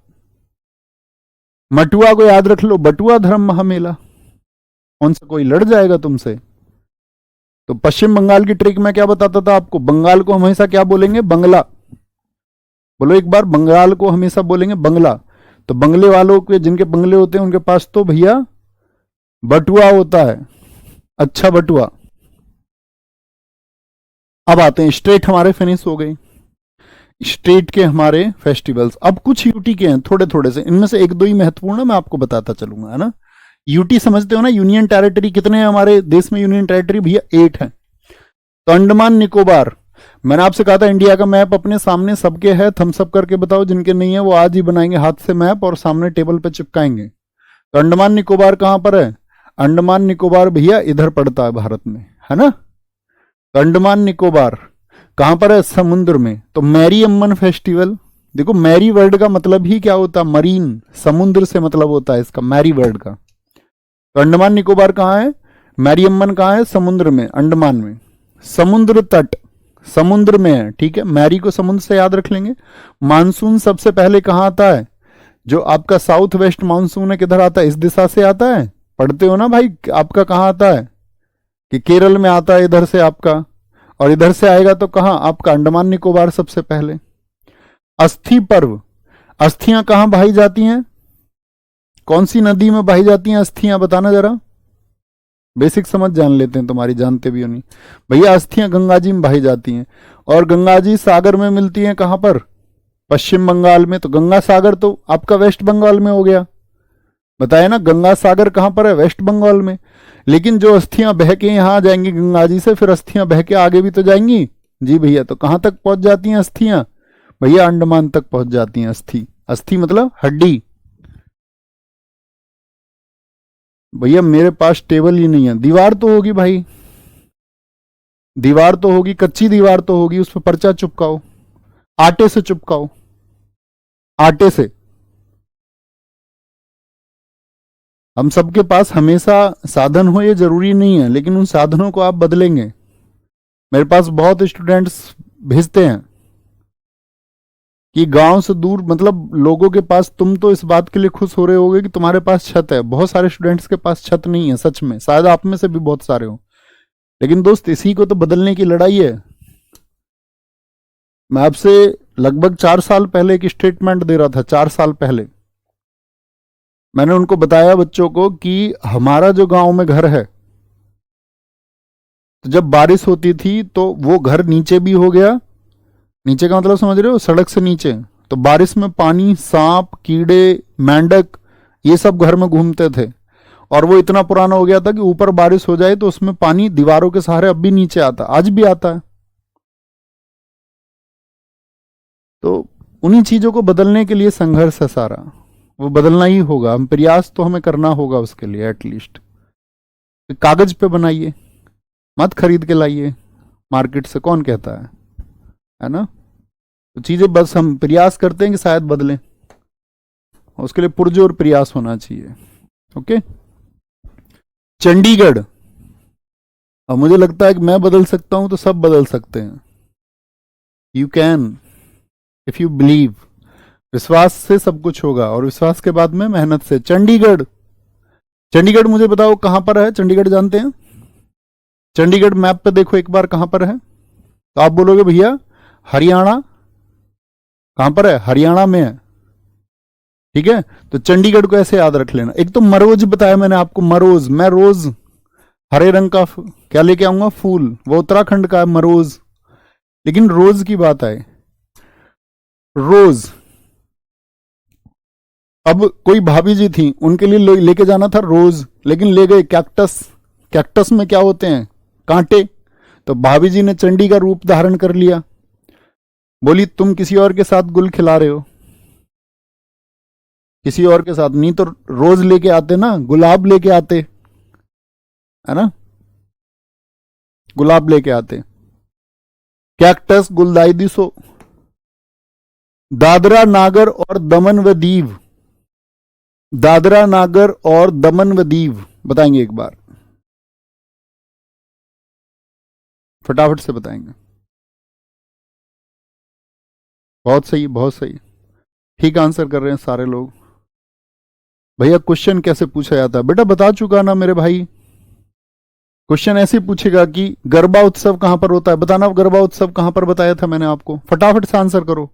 मटुआ को याद रख लो, बटुआ धर्म महामेला। कौन सा कोई लड़ जाएगा तुमसे? तो पश्चिम बंगाल की ट्रिक में क्या बताता था आपको? बंगाल को हमेशा क्या बोलेंगे? बंगला। बोलो एक बार, बंगाल को हमेशा बोलेंगे बंगला। तो बंगले वालों के, जिनके बंगले होते हैं उनके पास तो भैया बटुआ होता है, अच्छा बटुआ। अब आते हैं स्टेट, हमारे फिनिश हो गए स्टेट के हमारे फेस्टिवल्स। अब कुछ यूटी के हैं थोड़े थोड़े से, इनमें से एक दो ही महत्वपूर्ण है, मैं आपको बताता चलूंगा, है ना। यूटी समझते हो ना, यूनियन टेरिटरी। कितने हैं हमारे देश में यूनियन टेरिटरी भैया? 8 है। तो अंडमान निकोबार, मैंने आपसे कहा था इंडिया का मैप अपने सामने सबके है, थम्स अप करके बताओ। जिनके नहीं है वो आज ही बनाएंगे हाथ से मैप और सामने टेबल पे चिपकाएंगे। तो अंडमान निकोबार कहां पर है? अंडमान निकोबार भैया इधर पड़ता है भारत में, है ना। तो अंडमान निकोबार कहां पर है? समुद्र में। तो मैरी अम्मन फेस्टिवल, देखो मैरी वर्ड का मतलब ही क्या होता है? मरीन, समुद्र से मतलब होता है इसका, मैरी वर्ड का। तो अंडमान निकोबार कहां है? मैरी अम्मन कहां है? समुद्र में, अंडमान में। समुद्र तट समुद्र में है, ठीक है। मैरी को समुद्र से याद रख लेंगे। मानसून सबसे पहले कहां आता है? जो आपका साउथ वेस्ट मानसून है किधर आता है? इस दिशा से आता है, पढ़ते हो ना भाई। आपका कहां आता है? कि केरल में आता है इधर से आपका, और इधर से आएगा तो कहां? आपका अंडमान निकोबार सबसे पहले। अस्थि पर्व, अस्थियां कहां बहाई जाती हैं? कौन सी नदी में बहाई जाती हैं अस्थियां? बताना जरा, बेसिक समझ जान लेते हैं, तुम्हारी जानते भी हो नहीं भैया। अस्थियां गंगा जी में बहाई जाती हैं, और गंगा जी सागर में मिलती हैं कहां पर? पश्चिम बंगाल में। तो गंगा सागर तो आपका वेस्ट बंगाल में हो गया, बताया ना। गंगा सागर कहां पर है? वेस्ट बंगाल में। लेकिन जो अस्थियां बह के यहां जाएंगी गंगा जी से, फिर अस्थियां बह के आगे भी तो जाएंगी जी भैया। तो कहां तक पहुंच जाती हैं अस्थियां भैया? अंडमान तक पहुंच जाती हैं अस्थि। अस्थि मतलब हड्डी। भैया मेरे पास टेबल ही नहीं है। दीवार तो होगी भाई, दीवार तो होगी, कच्ची दीवार तो होगी, उस पर पर्चा चिपकाओ, आटे से चिपकाओ, आटे से। हम सबके पास हमेशा साधन हो ये जरूरी नहीं है, लेकिन उन साधनों को आप बदलेंगे। मेरे पास बहुत स्टूडेंट्स भेजते हैं कि गांव से दूर, मतलब लोगों के पास, तुम तो इस बात के लिए खुश हो रहे होगे कि तुम्हारे पास छत है, बहुत सारे स्टूडेंट्स के पास छत नहीं है, सच में, शायद आप में से भी बहुत सारे हो। लेकिन दोस्त इसी को तो बदलने की लड़ाई है। मैं आपसे लगभग 4 साल पहले एक स्टेटमेंट दे रहा था, 4 साल पहले मैंने उनको बताया बच्चों को कि हमारा जो गांव में घर है, तो जब बारिश होती थी तो वो घर नीचे भी हो गया, नीचे का मतलब समझ रहे हो, सड़क से नीचे, तो बारिश में पानी, सांप, कीड़े, मेंढक, ये सब घर में घूमते थे। और वो इतना पुराना हो गया था कि ऊपर बारिश हो जाए तो उसमें पानी दीवारों के सहारे अब भी नीचे आता, आज भी आता है। तो उन्हीं चीजों को बदलने के लिए संघर्ष है सारा, वो बदलना ही होगा, हम प्रयास तो हमें करना होगा उसके लिए। एटलीस्ट कागज पे बनाइए, मत खरीद के लाइए मार्केट से, कौन कहता है ना। तो चीजें बस हम प्रयास करते हैं कि शायद बदलें, उसके लिए पुरजोर प्रयास होना चाहिए। ओके, चंडीगढ़, अब मुझे लगता है कि मैं बदल सकता हूं तो सब बदल सकते हैं। You can if you believe, विश्वास से सब कुछ होगा, और विश्वास के बाद में मेहनत से। चंडीगढ़, चंडीगढ़ मुझे बताओ कहां पर है? चंडीगढ़ जानते हैं? चंडीगढ़ मैप पे देखो एक बार कहां पर है, तो आप बोलोगे भैया हरियाणा। कहां पर है? हरियाणा में है। ठीक है, तो चंडीगढ़ को ऐसे याद रख लेना। एक तो मरोज बताया मैंने आपको, मरोज, मैं रोज हरे रंग का क्या लेके आऊंगा? फूल, वो उत्तराखंड का है मरोज। लेकिन रोज की बात आए, रोज, अब कोई भाभी जी थी, उनके लिए लेके जाना था रोज, लेकिन ले गए कैक्टस। कैक्टस में क्या होते हैं? कांटे। तो भाभी जी ने चंडी का रूप धारण कर लिया, बोली तुम किसी और के साथ गुल खिला रहे हो, किसी और के साथ नहीं तो रोज लेके आते ना, गुलाब लेके आते, है ना, गुलाब लेके आते। कैक्टस गुलदाई दिसो। दादरा नागर और दमन व दीव, दादरा नागर और दमन व दीव बताएंगे एक बार, फटाफट से बताएंगे। बहुत सही, बहुत सही, ठीक आंसर कर रहे हैं सारे लोग। भैया क्वेश्चन कैसे पूछा जाता है? बेटा बता चुका ना मेरे भाई, क्वेश्चन ऐसे पूछेगा कि गरबा उत्सव कहां पर होता है, बताना गरबा उत्सव कहां पर बताया था मैंने आपको, फटाफट से आंसर करो।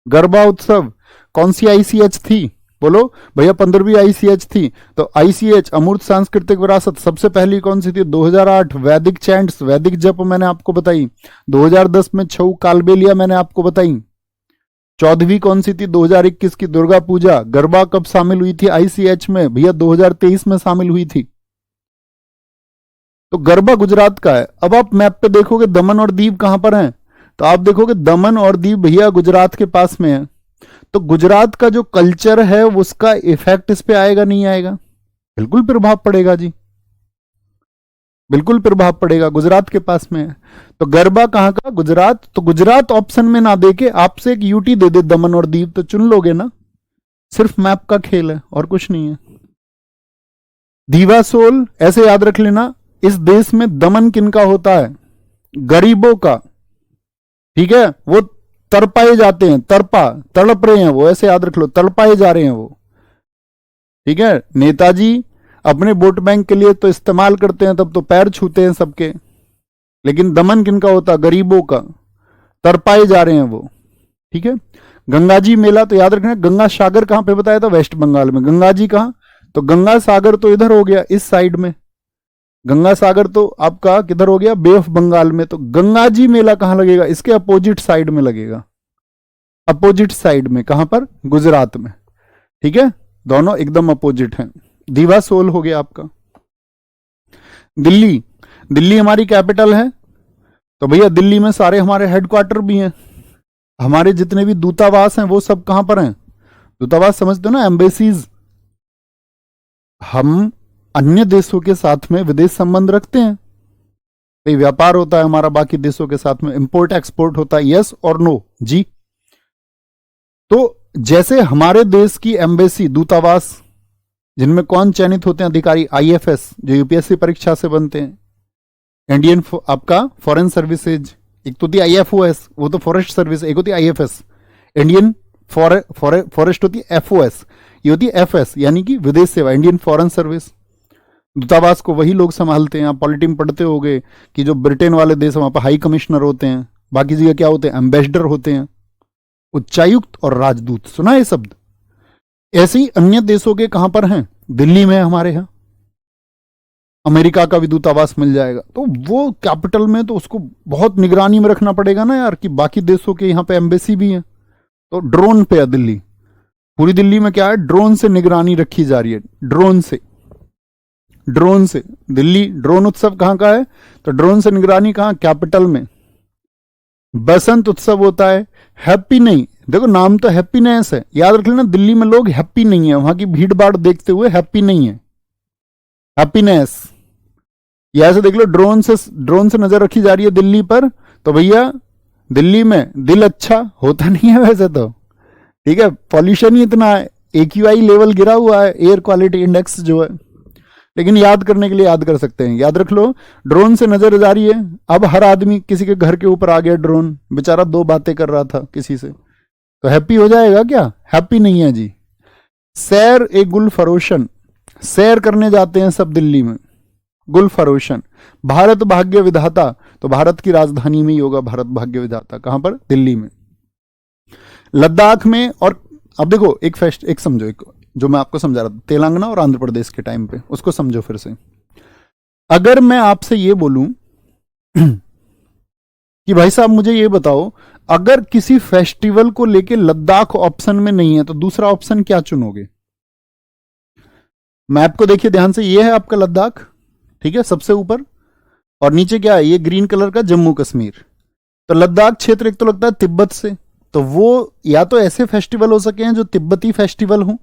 गरबा उत्सव कौन सी आईसीएच थी? बोलो भैया 15वीं आईसीएच थी। तो आईसीएच अमूर्त सांस्कृतिक विरासत सबसे पहली कौन सी थी? 2008 वैदिक चैंट्स, वैदिक जप मैंने आपको बताई। 2010 में छऊ कालबेलिया मैंने आपको बताई। 14वीं कौन सी थी? 2021 की दुर्गा पूजा। गरबा कब शामिल हुई थी आईसीएच में? भैया 2023 में शामिल हुई थी। तो गरबा गुजरात का है। अब आप मैप पे देखोगे दमन और दीव कहां पर हैं, तो आप देखोगे दमन और दीव भैया गुजरात के पास में है। तो गुजरात का जो कल्चर है उसका इफेक्ट इस पे आएगा नहीं आएगा? बिल्कुल प्रभाव पड़ेगा जी, बिल्कुल प्रभाव पड़ेगा, गुजरात के पास में है। तो गरबा कहां का? गुजरात। तो गुजरात ऑप्शन में ना देके आपसे एक यूटी दे दे दमन और दीव, तो चुन लोगे ना। सिर्फ मैप का खेल है और कुछ नहीं है। दीवा सोल ऐसे याद रख लेना, इस देश में दमन किनका होता है? गरीबों का। ठीक है, वो तड़पाए जाते हैं, तड़प रहे हैं वो, ऐसे याद रख लो, तड़पाए जा रहे हैं वो। ठीक है, नेताजी अपने वोट बैंक के लिए तो इस्तेमाल करते हैं, तब तो पैर छूते हैं सबके, लेकिन दमन किनका होता? गरीबों का, तड़पाए जा रहे हैं वो। ठीक है, गंगा जी मेला तो याद रखना। गंगा सागर कहां पे बताया था? वेस्ट बंगाल में। गंगा जी कहां? तो गंगा सागर तो इधर हो गया, इस साइड में। गंगा सागर तो आपका किधर हो गया? बे ऑफ बंगाल में। तो गंगा जी मेला कहां लगेगा? इसके अपोजिट साइड में लगेगा, अपोजिट साइड में। कहां पर? गुजरात में। ठीक है, दोनों एकदम अपोजिट हैं। दीवा सोल हो गया आपका। दिल्ली, दिल्ली हमारी कैपिटल है, तो भैया दिल्ली में सारे हमारे हेडक्वार्टर भी हैं, हमारे जितने भी दूतावास हैं वो सब कहां पर हैं? दूतावास समझते हो ना, एम्बेसीज। हम अन्य देशों के साथ में विदेश संबंध रखते हैं, भाई व्यापार होता है हमारा बाकी देशों के साथ में, इंपोर्ट एक्सपोर्ट होता है, यस और नो जी। तो जैसे हमारे देश की एम्बेसी, दूतावास, जिनमें कौन चयनित होते हैं अधिकारी? आईएफएस, जो यूपीएससी परीक्षा से बनते हैं, इंडियन आपका फॉरेन सर्विसेज। एक तो होती है आईएफओएस, वो तो फॉरेस्ट सर्विस, एक होती है आईएफएस, इंडियन फॉरेस्ट होती है एफओएस, ये होती है एफएस यानी कि विदेश सेवा, इंडियन फॉरेन सर्विस। दूतावास को वही लोग संभालते हैं। आप पॉलिटी में पढ़ते होंगे कि जो ब्रिटेन वाले देश वहां पर हाई कमिश्नर होते हैं, बाकी जगह क्या होते हैं? एम्बेसडर होते हैं, उच्चायुक्त और राजदूत। सुना है शब्द? ऐसे ही अन्य देशों के कहां पर हैं? दिल्ली में है हमारे यहां। अमेरिका का भी दूतावास मिल जाएगा, तो वो कैपिटल में, तो उसको बहुत निगरानी में रखना पड़ेगा ना यार, कि बाकी देशों के यहां पे एम्बेसी भी है। तो ड्रोन पे है दिल्ली, पूरी दिल्ली में क्या है? ड्रोन से निगरानी रखी जा रही है। ड्रोन से दिल्ली ड्रोन उत्सव कहां का है? तो ड्रोन से निगरानी कहां? कैपिटल में। बसंत उत्सव होता है, हैप्पी नहीं, देखो नाम तो हैप्पीनेस है, याद रख लेना, दिल्ली में लोग हैप्पी नहीं है, वहां की भीड़ भाड़ देखते हुए हैप्पी नहीं है, हैप्पीनेस। या ऐसे देख लो, ड्रोन से नजर रखी जा रही है दिल्ली पर, तो भैया दिल्ली में दिल अच्छा होता नहीं है वैसे तो, ठीक है, पॉल्यूशन ही इतना है, AQI लेवल गिरा हुआ है, एयर क्वालिटी इंडेक्स जो है। लेकिन याद करने के लिए याद कर सकते हैं, याद रख लो, ड्रोन से नजर जा रही है। अब हर आदमी किसी के घर के ऊपर आ गया ड्रोन, बेचारा 2 बातें कर रहा था किसी से, तो हैप्पी हो जाएगा क्या? हैप्पी नहीं है जी। सैर ए गुल फरोशन, सैर करने जाते हैं सब दिल्ली में, गुल फरोशन। भारत भाग्य विधाता, तो भारत की राजधानी में ही होगा भारत भाग्य विधाता, कहां पर? दिल्ली में। लद्दाख में, और अब देखो एक समझो, एक जो मैं आपको समझा रहा था तेलंगाना और आंध्र प्रदेश के टाइम पे, उसको समझो फिर से। अगर मैं आपसे ये बोलूं कि भाई साहब मुझे ये बताओ, अगर किसी फेस्टिवल को लेके लद्दाख ऑप्शन में नहीं है तो दूसरा ऑप्शन क्या चुनोगे? मैप को देखिए ध्यान से, ये है आपका लद्दाख, ठीक है, सबसे ऊपर, और नीचे क्या है? ये ग्रीन कलर का जम्मू कश्मीर। तो लद्दाख क्षेत्र एक तो लगता है तिब्बत से, तो वो या तो ऐसे फेस्टिवल हो सके हैं जो तिब्बती फेस्टिवल हो,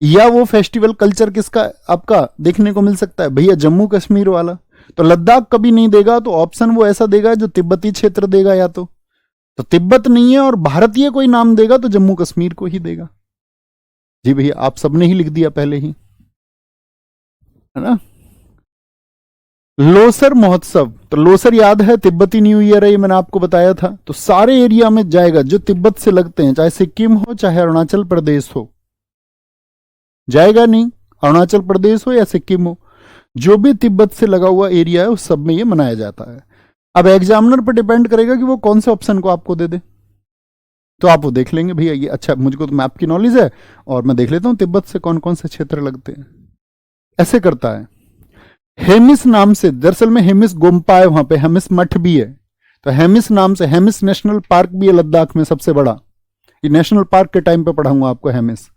या वो फेस्टिवल कल्चर किसका आपका देखने को मिल सकता है? भैया जम्मू कश्मीर वाला। तो लद्दाख कभी नहीं देगा, तो ऑप्शन वो ऐसा देगा जो तिब्बती क्षेत्र देगा, या तो तिब्बत नहीं है और भारतीय कोई नाम देगा तो जम्मू कश्मीर को ही देगा। जी भैया, आप सबने ही लिख दिया पहले ही, है ना। लोसर महोत्सव, तो लोसर याद है, तिब्बती न्यू ईयर है, ये मैंने आपको बताया था। तो सारे एरिया में जाएगा जो तिब्बत से लगते हैं, चाहे सिक्किम हो चाहे अरुणाचल प्रदेश हो, जाएगा नहीं, अरुणाचल प्रदेश हो या सिक्किम हो, जो भी तिब्बत से लगा हुआ एरिया है उस सब में ये मनाया जाता है। अब एग्जामिनर पर डिपेंड करेगा कि वो कौन से ऑप्शन को आपको दे दे, तो आप वो देख लेंगे भैया ये, अच्छा मुझको तो मैप की नॉलेज है और मैं देख लेता हूं तिब्बत से कौन कौन से क्षेत्र लगते हैं, ऐसे करता है। हेमिस नाम से, दरअसल में हेमिस गोम्पा है वहां पे, हेमिस मठ भी है, तो हेमिस नाम से, हेमिस नेशनल पार्क भी है लद्दाख में सबसे बड़ा, ये नेशनल पार्क के टाइम पे पढ़ाऊंगा आपको हेमिस।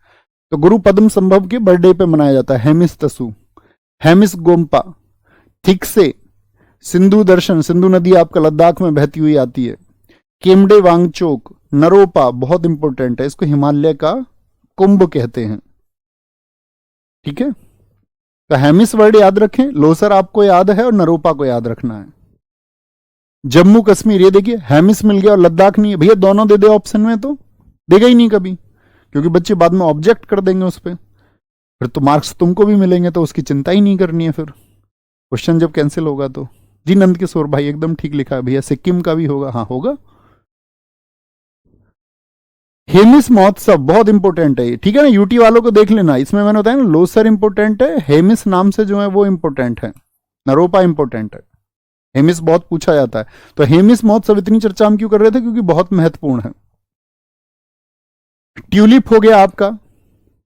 तो गुरु पद्म संभव के बर्थडे पे मनाया जाता है हेमिस तसु, हेमिस गोम्पा। ठीक से सिंधु दर्शन, सिंधु नदी आपका लद्दाख में बहती हुई आती है। केमडे वांगचोक, नरोपा बहुत इंपॉर्टेंट है, इसको हिमालय का कुंभ कहते हैं, ठीक है। तो हेमिस वर्ड याद रखें, लोसर आपको याद है और नरोपा को याद रखना है। जम्मू कश्मीर, ये देखिए हेमिस मिल गया और लद्दाख नहीं है, भैया दोनों दे दे ऑप्शन में, तो देगा ही नहीं कभी, क्योंकि बच्चे बाद में ऑब्जेक्ट कर देंगे उस पर, फिर तो मार्क्स तुमको भी मिलेंगे, तो उसकी चिंता ही नहीं करनी है फिर, क्वेश्चन जब कैंसिल होगा तो। जी नंद किशोर भाई एकदम ठीक लिखा है भैया, सिक्किम का भी होगा, हाँ होगा। हेमिस महोत्सव बहुत इंपॉर्टेंट है, ठीक है ना, यूटी वालों को देख लेना, इसमें मैंने बताया ना, लोसर इंपॉर्टेंट है, हेमिस नाम से जो है वो इंपॉर्टेंट है, नरोपा इंपॉर्टेंट है, हेमिस बहुत पूछा जाता है। तो हेमिस महोत्सव इतनी चर्चा हम क्यों कर रहे थे? क्योंकि बहुत महत्वपूर्ण है। ट्यूलिप हो गया आपका,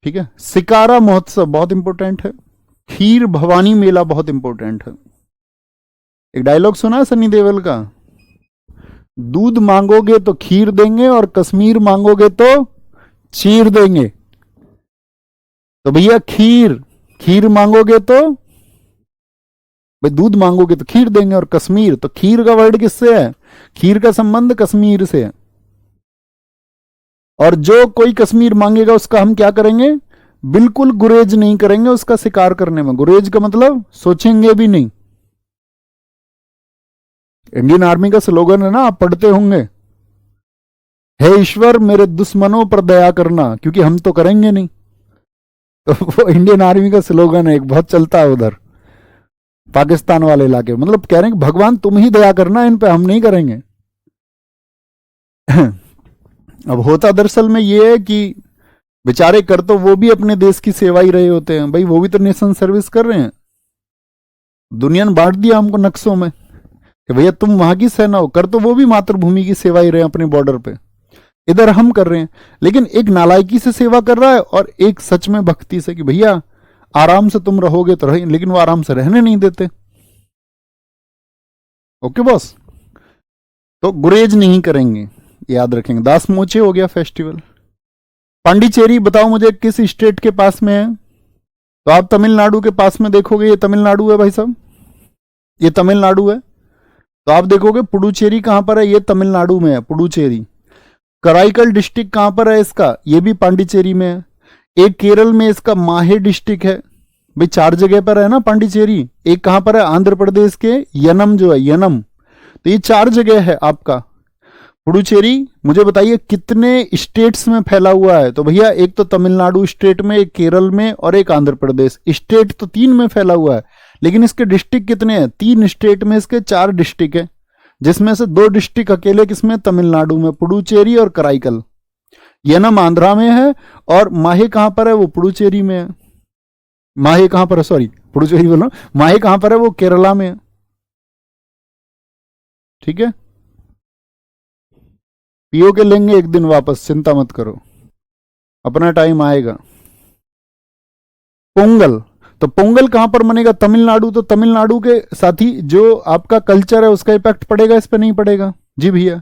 ठीक है। सिकारा महोत्सव बहुत इंपॉर्टेंट है। खीर भवानी मेला बहुत इंपॉर्टेंट है। एक डायलॉग सुना है सनी देओल का, दूध मांगोगे तो खीर देंगे और कश्मीर मांगोगे तो चीर देंगे। तो भैया खीर मांगोगे तो, भाई दूध मांगोगे तो खीर देंगे, और कश्मीर, तो खीर का वर्ड किससे है? खीर का संबंध कश्मीर से है। और जो कोई कश्मीर मांगेगा उसका हम क्या करेंगे? बिल्कुल गुरेज नहीं करेंगे उसका शिकार करने में। गुरेज का मतलब सोचेंगे भी नहीं। इंडियन आर्मी का स्लोगन है ना, आप पढ़ते होंगे, हे ईश्वर मेरे दुश्मनों पर दया करना, क्योंकि हम तो करेंगे नहीं। तो वो इंडियन आर्मी का स्लोगन है, एक बहुत चलता है उधर पाकिस्तान वाले इलाके, मतलब कह रहे हैं कि भगवान तुम ही दया करना इन पे, हम नहीं करेंगे। अब होता दरअसल में ये है कि बेचारे कर तो वो भी अपने देश की सेवा ही रहे होते हैं, भाई वो भी तो नेशन सर्विस कर रहे हैं। दुनिया ने बांट दिया हमको नक्शों में, कि भैया तुम वहां की सेना हो, कर तो वो भी मातृभूमि की सेवा ही रहे अपने बॉर्डर पे, इधर हम कर रहे हैं। लेकिन एक नालायकी से सेवा कर रहा है और एक सच में भक्ति से कि भैया आराम से तुम रहोगे तो रहे, लेकिन वो आराम से रहने नहीं देते। ओके बॉस, तो गुरेज नहीं करेंगे, याद रखेंगे। दास मोचे हो गया फेस्टिवल। पांडिचेरी बताओ मुझे किस स्टेट के पास में है? तो आप तमिलनाडु के पास में देखोगे, ये तमिलनाडु है भाई साहब, ये तमिलनाडु है। तो आप देखोगे पुडुचेरी कहां पर है, ये तमिलनाडु में है पुडुचेरी। कराईकल डिस्ट्रिक्ट कहां पर है इसका, ये भी पांडिचेरी में है। एक केरल में इसका माहे डिस्ट्रिक्ट है। भाई 4 जगह पर है ना पांडिचेरी। एक कहां पर है, आंध्र प्रदेश के यनम जो है, यनम। तो ये 4 जगह है आपका पुडुचेरी। मुझे बताइए कितने स्टेट्स में फैला हुआ है? तो भैया एक तो तमिलनाडु स्टेट में, एक केरल में और एक आंध्र प्रदेश। स्टेट तो 3 में फैला हुआ है, लेकिन इसके डिस्ट्रिक्ट कितने हैं? 3 स्टेट में इसके 4 डिस्ट्रिक्ट है, जिसमें से 2 डिस्ट्रिक्ट अकेले किसमें? तमिलनाडु में, पुडुचेरी और कराईकल। यनम आंध्रा में है और माहे कहां पर है? वो पुडुचेरी में है। माहे कहां पर है, सॉरी पुडुचेरी बोलो, माहे कहां पर है? वो केरला में है। ठीक है, पीओ के लेंगे एक दिन वापस, चिंता मत करो, अपना टाइम आएगा। पोंगल, तो पोंगल कहां पर मनेगा? तमिलनाडु। तो तमिलनाडु के साथ ही जो आपका कल्चर है उसका इफेक्ट पड़ेगा, इस पे नहीं पड़ेगा? जी भैया।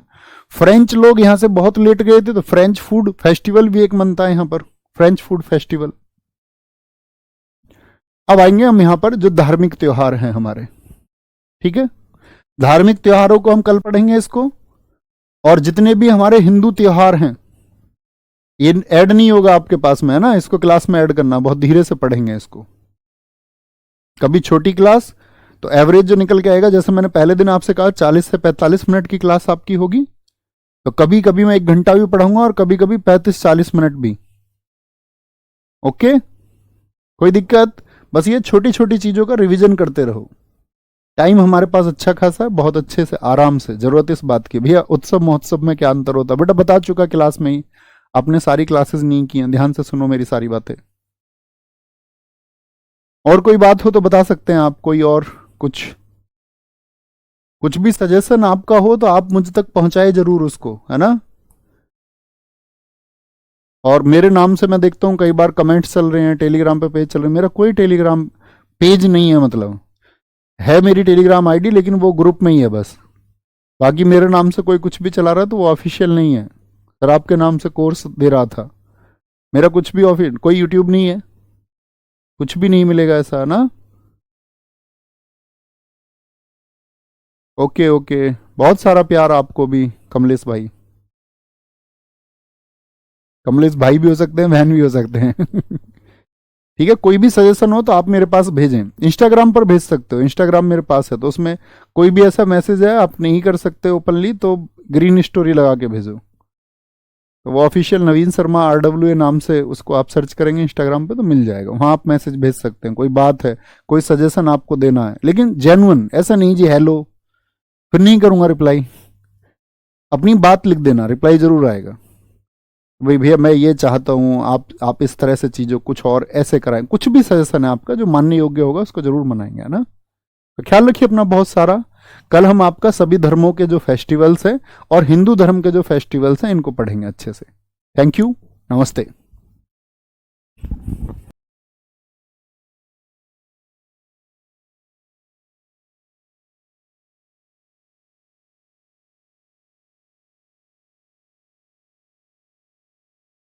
फ्रेंच लोग यहां से बहुत लेट गए थे, तो फ्रेंच फूड फेस्टिवल भी एक मनता है यहां पर, फ्रेंच फूड फेस्टिवल। अब आएंगे हम यहां पर जो धार्मिक त्योहार हैं हमारे। ठीक है, धार्मिक त्योहारों को हम कल पढ़ेंगे इसको, और जितने भी हमारे हिंदू त्योहार हैं ये ऐड नहीं होगा आपके पास में, है ना, इसको क्लास में ऐड करना, बहुत धीरे से पढ़ेंगे इसको। कभी छोटी क्लास तो एवरेज जो निकल के आएगा, जैसे मैंने पहले दिन आपसे कहा 40 से 45 मिनट की क्लास आपकी होगी, तो कभी कभी मैं 1 घंटा भी पढ़ाऊंगा और कभी कभी 35-40 मिनट भी। ओके, कोई दिक्कत? बस ये छोटी छोटी चीजों का रिवीजन करते रहो। टाइम हमारे पास अच्छा खासा है, बहुत अच्छे से आराम से। जरूरत इस बात की भैया उत्सव महोत्सव में क्या अंतर होता है, बेटा बता चुका क्लास में ही, आपने सारी क्लासेस नहीं की हैं, ध्यान से सुनो मेरी सारी बातें। और कोई बात हो तो बता सकते हैं आप, कोई और कुछ भी सजेशन आपका हो तो आप मुझ तक पहुंचाए जरूर उसको, है ना। और मेरे नाम से मैं देखता हूं कई बार कमेंट्स चल रहे हैं, टेलीग्राम पे पेज चल रहे हैं। मेरा कोई टेलीग्राम पेज नहीं है, मतलब है मेरी टेलीग्राम आईडी, लेकिन वो ग्रुप में ही है बस। बाकी मेरे नाम से कोई कुछ भी चला रहा है तो वो ऑफिशियल नहीं है। सर आपके नाम से कोर्स दे रहा था, मेरा कुछ भी ऑफिशियल, कोई यूट्यूब नहीं है, कुछ भी नहीं मिलेगा ऐसा, है ना। ओके ओके, बहुत सारा प्यार आपको भी कमलेश भाई। कमलेश भाई भी हो सकते हैं, बहन भी हो सकते हैं। ठीक है, कोई भी सजेशन हो तो आप मेरे पास भेजें, इंस्टाग्राम पर भेज सकते हो, इंस्टाग्राम मेरे पास है, तो उसमें कोई भी ऐसा मैसेज है आप नहीं कर सकते ओपनली तो ग्रीन स्टोरी लगा के भेजो। तो वो ऑफिशियल नवीन शर्मा RWA नाम से उसको आप सर्च करेंगे इंस्टाग्राम पे तो मिल जाएगा, वहां आप मैसेज भेज सकते हैं। कोई बात है, कोई सजेशन आपको देना है, लेकिन जेन्युइन, ऐसा नहीं जी हेलो फिर नहीं करूंगा रिप्लाई, अपनी बात लिख देना, रिप्लाई जरूर आएगा। भाई भैया मैं ये चाहता हूँ, आप इस तरह से चीज़ों कुछ और ऐसे कराएं, कुछ भी सजेशन है आपका जो मानने योग्य होगा उसको जरूर मनाएंगे, है ना। तो ख्याल रखिए अपना बहुत सारा। कल हम आपका सभी धर्मों के जो फेस्टिवल्स हैं और हिंदू धर्म के जो फेस्टिवल्स हैं इनको पढ़ेंगे अच्छे से। थैंक यू, नमस्ते।